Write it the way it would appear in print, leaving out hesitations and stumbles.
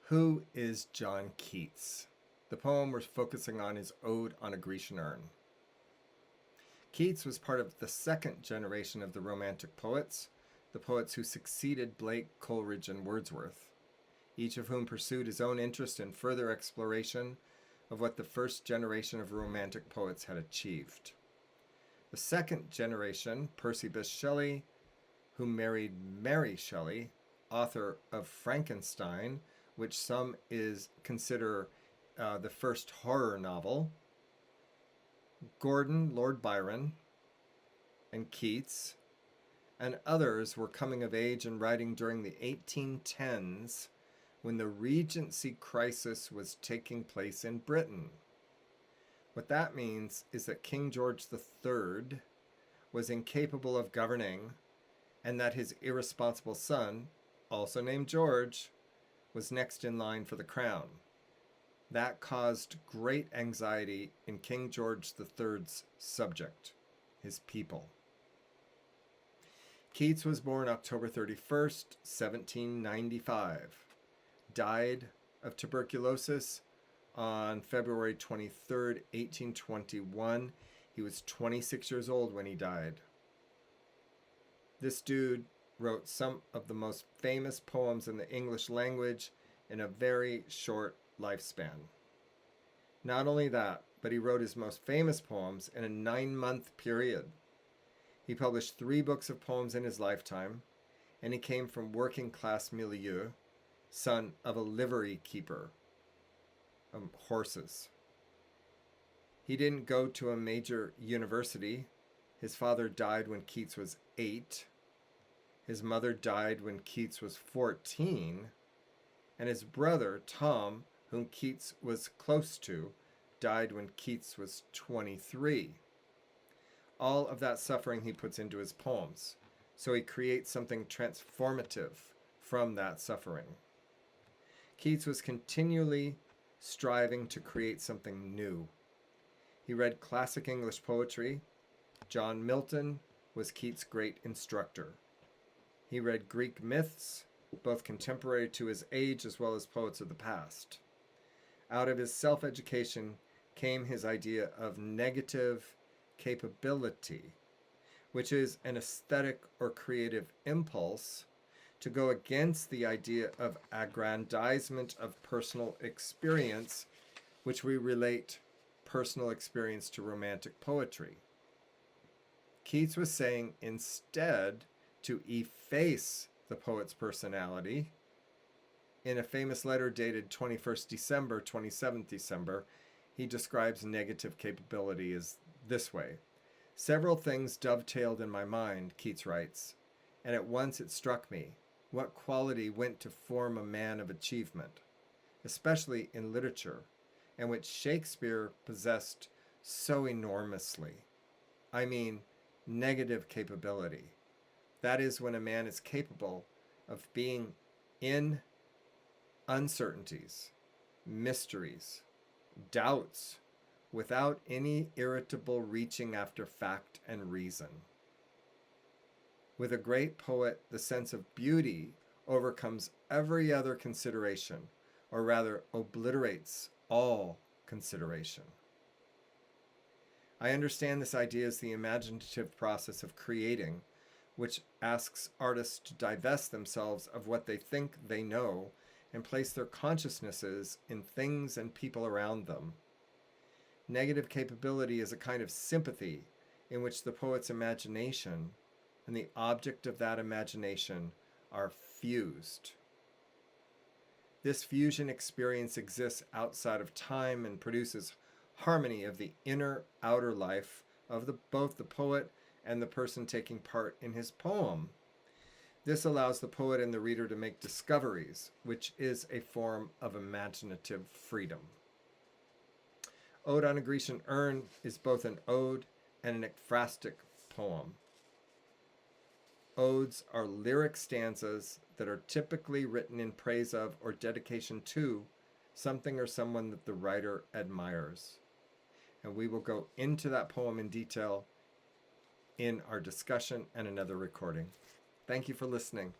Who is John Keats? The poem we're focusing on is Ode on a Grecian Urn. Keats was part of the second generation of the Romantic poets, the poets who succeeded Blake, Coleridge, and Wordsworth, each of whom pursued his own interest in further exploration of what the first generation of Romantic poets had achieved. The second generation, Percy Bysshe Shelley, who married Mary Shelley, author of Frankenstein, which some consider the first horror novel, Gordon, Lord Byron, and Keats, and others were coming of age and writing during the 1810s when the Regency crisis was taking place in Britain. What that means is that King George III was incapable of governing and that his irresponsible son, also named George, was next in line for the crown. That caused great anxiety in King George III's subject, his people. Keats was born October 31st, 1795, died of tuberculosis on February 23rd, 1821. He was 26 years old when he died. This dude wrote some of the most famous poems in the English language in a very short lifespan. Not only that, but he wrote his most famous poems in a 9-month period. He published 3 books of poems in his lifetime, and he came from working class milieu, son of a livery keeper of horses. He didn't go to a major university. His father died when Keats was 8. His mother died when Keats was 14, and his brother, Tom, whom Keats was close to, died when Keats was 23. All of that suffering he puts into his poems, so he creates something transformative from that suffering. Keats was continually striving to create something new. He read classic English poetry. John Milton was Keats' great instructor. He read Greek myths, both contemporary to his age as well as poets of the past. Out of his self-education came his idea of negative capability, which is an aesthetic or creative impulse to go against the idea of aggrandizement of personal experience, which we relate personal experience to Romantic poetry. Keats was saying instead to efface the poet's personality. In a famous letter dated 21st December, 27th December, he describes negative capability as this way. Several things dovetailed in my mind, Keats writes, and at once it struck me what quality went to form a man of achievement, especially in literature, and which Shakespeare possessed so enormously. I mean, negative capability. That is when a man is capable of being in uncertainties, mysteries, doubts, without any irritable reaching after fact and reason. With a great poet, the sense of beauty overcomes every other consideration, or rather obliterates all consideration. I understand this idea as the imaginative process of creating, which asks artists to divest themselves of what they think they know and place their consciousnesses in things and people around them. Negative capability is a kind of sympathy in which the poet's imagination and the object of that imagination are fused. This fusion experience exists outside of time and produces harmony of the inner-outer life of both the poet and the person taking part in his poem. This allows the poet and the reader to make discoveries, which is a form of imaginative freedom. Ode on a Grecian Urn is both an ode and an ekphrastic poem. Odes are lyric stanzas that are typically written in praise of or dedication to something or someone that the writer admires. And we will go into that poem in detail in our discussion and another recording. Thank you for listening.